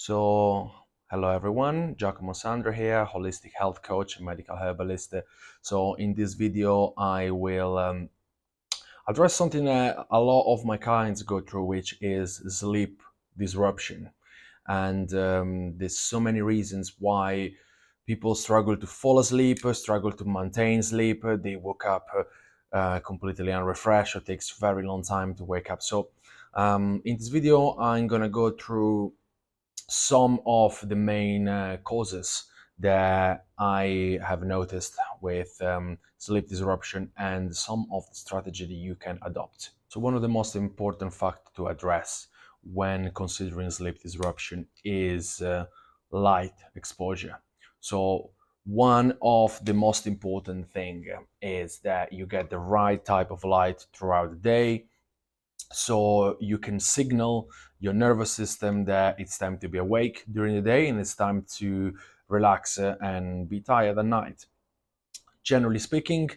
So, hello everyone, Giacomo Sandra here, holistic health coach and medical herbalist. So, in this video, I will address something that a lot of my clients go through, which is sleep disruption. And there's so many reasons why people struggle to fall asleep, struggle to maintain sleep. They woke up completely unrefreshed. It takes a very long time to wake up. So, in this video, I'm gonna go through some of the main causes that I have noticed with sleep disruption and some of the strategy that you can adopt. So one of the most important factors to address when considering sleep disruption is light exposure. So one of the most important thing is that you get the right type of light throughout the day, so you can signal your nervous system that it's time to be awake during the day and it's time to relax and be tired at night. Generally speaking,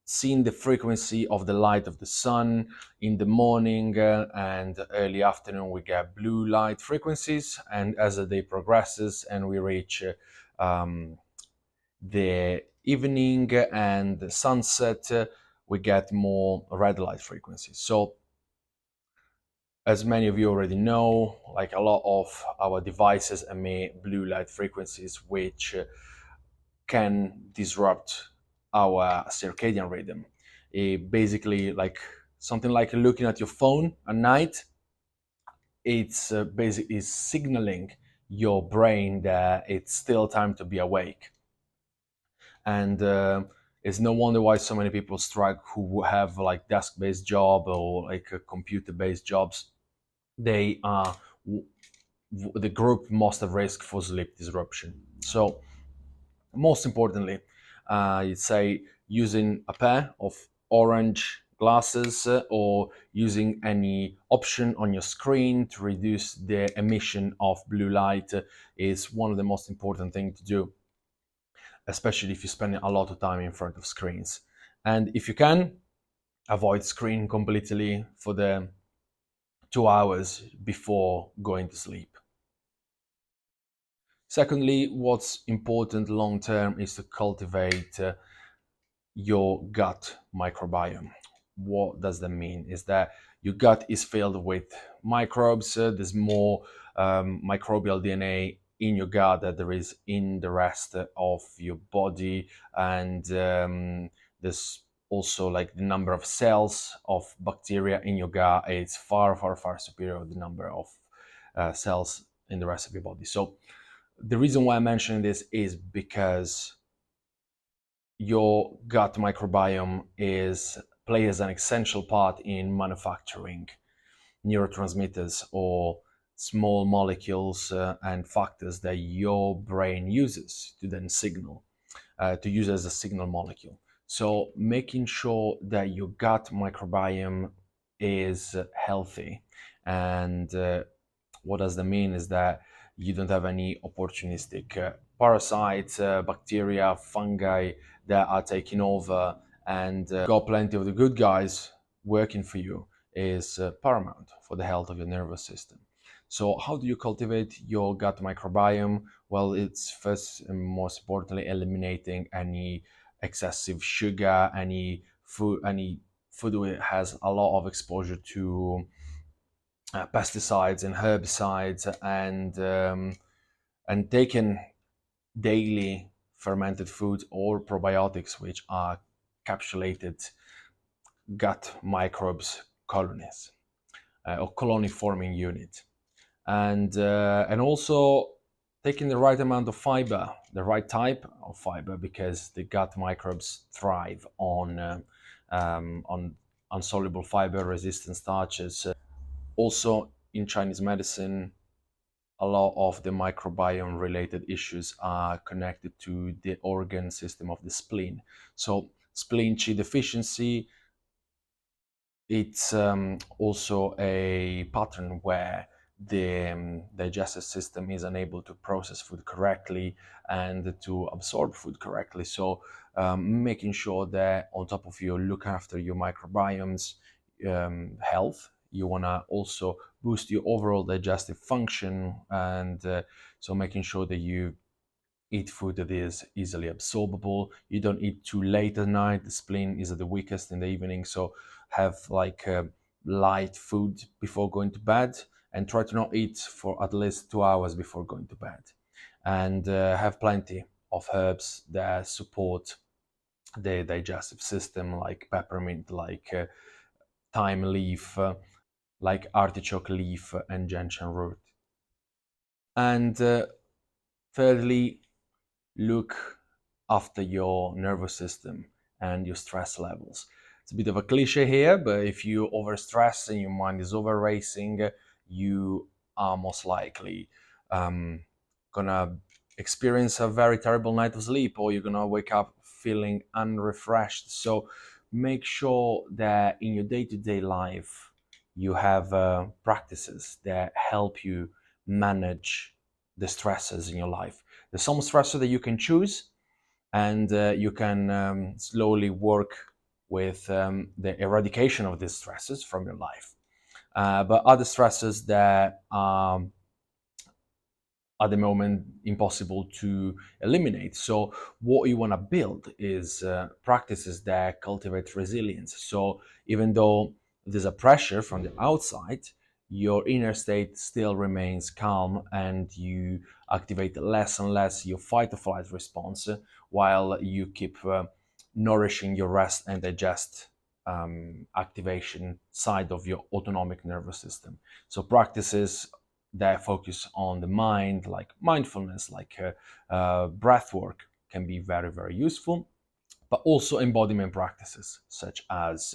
seeing the frequency of the light of the sun in the morning and early afternoon, we get blue light frequencies, and as the day progresses and we reach the evening and the sunset, we get more red light frequencies. So as many of you already know, like a lot of our devices emit blue light frequencies, which can disrupt our circadian rhythm. Basically, like something like looking at your phone at night, it's basically signaling your brain that it's still time to be awake. And it's no wonder why so many people struggle who have like desk-based job or like computer-based jobs. They are the group most at risk for sleep disruption. So, most importantly, you'd say using a pair of orange glasses or using any option on your screen to reduce the emission of blue light is one of the most important things to do, especially if you spend a lot of time in front of screens. And if you can, avoid screen completely for the 2 hours before going to sleep. Secondly, what's important long term is to cultivate your gut microbiome. What does that mean? Is that your gut is filled with microbes. There's more microbial DNA in your gut that there is in the rest of your body, and there's also like the number of cells of bacteria in your gut is far, far, far superior to the number of cells in the rest of your body. So the reason why I'm mentioning this is because your gut microbiome plays an essential part in manufacturing neurotransmitters or small molecules and factors that your brain uses to then signal to use as a signal molecule. So making sure that your gut microbiome is healthy, and what does that mean is that you don't have any opportunistic parasites, bacteria, fungi that are taking over, and got plenty of the good guys working for you is paramount for the health of your nervous system. So how do you cultivate your gut microbiome? Well, it's first and most importantly eliminating any excessive sugar, any food that has a lot of exposure to pesticides and herbicides, and taking daily fermented foods or probiotics, which are capsulated gut microbes colonies or colony forming unit, and also taking the right amount of fiber, the right type of fiber, because the gut microbes thrive on insoluble fiber resistant starches. Also, in Chinese medicine, a lot of the microbiome related issues are connected to the organ system of the spleen. So, spleen qi deficiency, it's also a pattern where the digestive system is unable to process food correctly and to absorb food correctly. So, making sure that on top of you look after your microbiome's health You want to also boost your overall digestive function, and so making sure that you eat food that is easily absorbable. You don't eat too late at night. The spleen is at the weakest in the evening, so have like light food before going to bed, and try to not eat for at least 2 hours before going to bed. And have plenty of herbs that support the digestive system, like peppermint, like thyme leaf, like artichoke leaf, and gentian root. And thirdly, look after your nervous system and your stress levels. It's a bit of a cliche here, but if you overstress and your mind is over racing, you are most likely gonna experience a very terrible night of sleep, or you're gonna wake up feeling unrefreshed. So make sure that in your day-to-day life you have practices that help you manage the stresses in your life. There's some stressor that you can choose, and you can slowly work with the eradication of these stresses from your life. But other stresses that at the moment impossible to eliminate. So what you want to build is practices that cultivate resilience. So even though there's a pressure from the outside, your inner state still remains calm, and you activate less and less your fight or flight response, while you keep nourishing your rest and digest activation side of your autonomic nervous system. So practices that focus on the mind, like mindfulness, like breath work, can be very, very useful. But also embodiment practices such as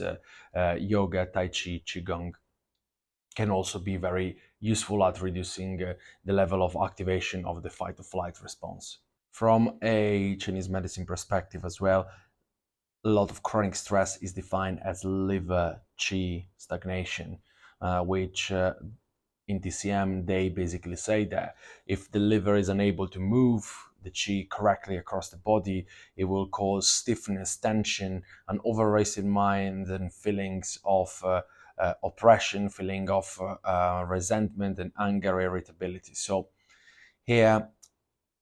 yoga, tai chi, qigong can also be very useful at reducing the level of activation of the fight or flight response. From a Chinese medicine perspective as well, a lot of chronic stress is defined as liver qi stagnation, which in TCM, they basically say that if the liver is unable to move the qi correctly across the body, it will cause stiffness, tension, an over-racing mind, and feelings of oppression, feeling of resentment and anger, irritability. So here,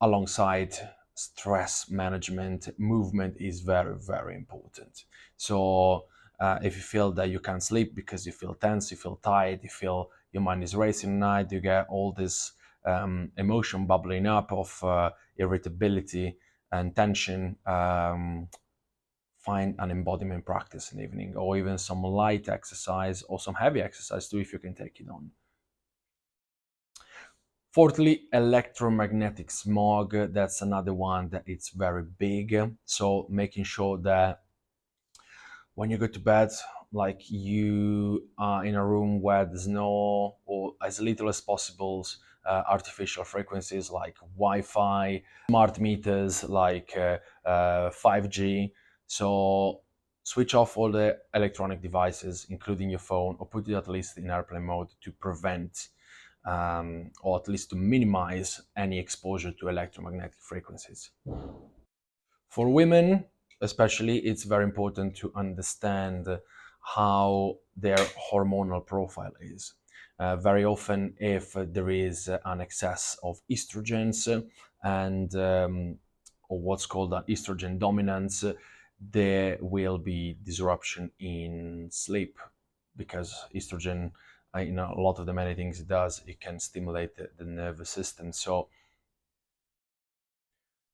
alongside stress management, movement is very, very important. So if you feel that you can't sleep because you feel tense, you feel tired, you feel your mind is racing at night, you get all this emotion bubbling up of irritability and tension, find an embodiment practice in the evening, or even some light exercise or some heavy exercise too, if you can take it on. Fourthly, electromagnetic smog. That's another one that it's very big. So making sure that when you go to bed, like you are in a room where there's no, or as little as possible, artificial frequencies like Wi-Fi, smart meters like 5G. So switch off all the electronic devices, including your phone, or put it at least in airplane mode to prevent or at least to minimize any exposure to electromagnetic frequencies. For women, especially, it's very important to understand how their hormonal profile is. Very often, if there is an excess of estrogens and or what's called an estrogen dominance, there will be disruption in sleep, because estrogen, in a lot of the many things it does, it can stimulate the nervous system. So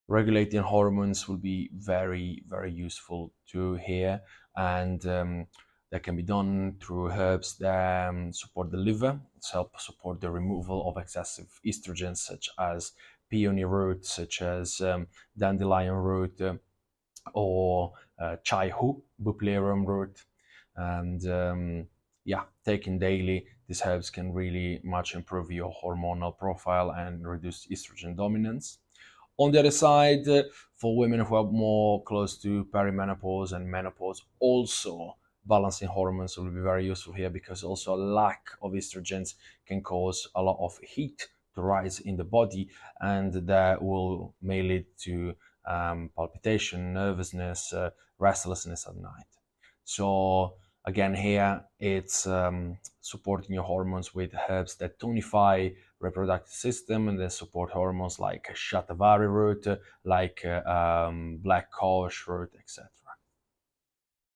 regulating hormones will be very, very useful to here, and that can be done through herbs that support the liver, help support the removal of excessive estrogens, such as peony root, such as dandelion root, or chai hu, buplerium root. And yeah, taken daily, these herbs can really much improve your hormonal profile and reduce estrogen dominance. On the other side, for women who are more close to perimenopause and menopause, also balancing hormones will be very useful here, because also a lack of estrogens can cause a lot of heat to rise in the body, and that may lead to palpitation, nervousness, restlessness at night. So Again, here it's supporting your hormones with herbs that tonify reproductive system and then support hormones like shatavari root, like black cohosh root, etc.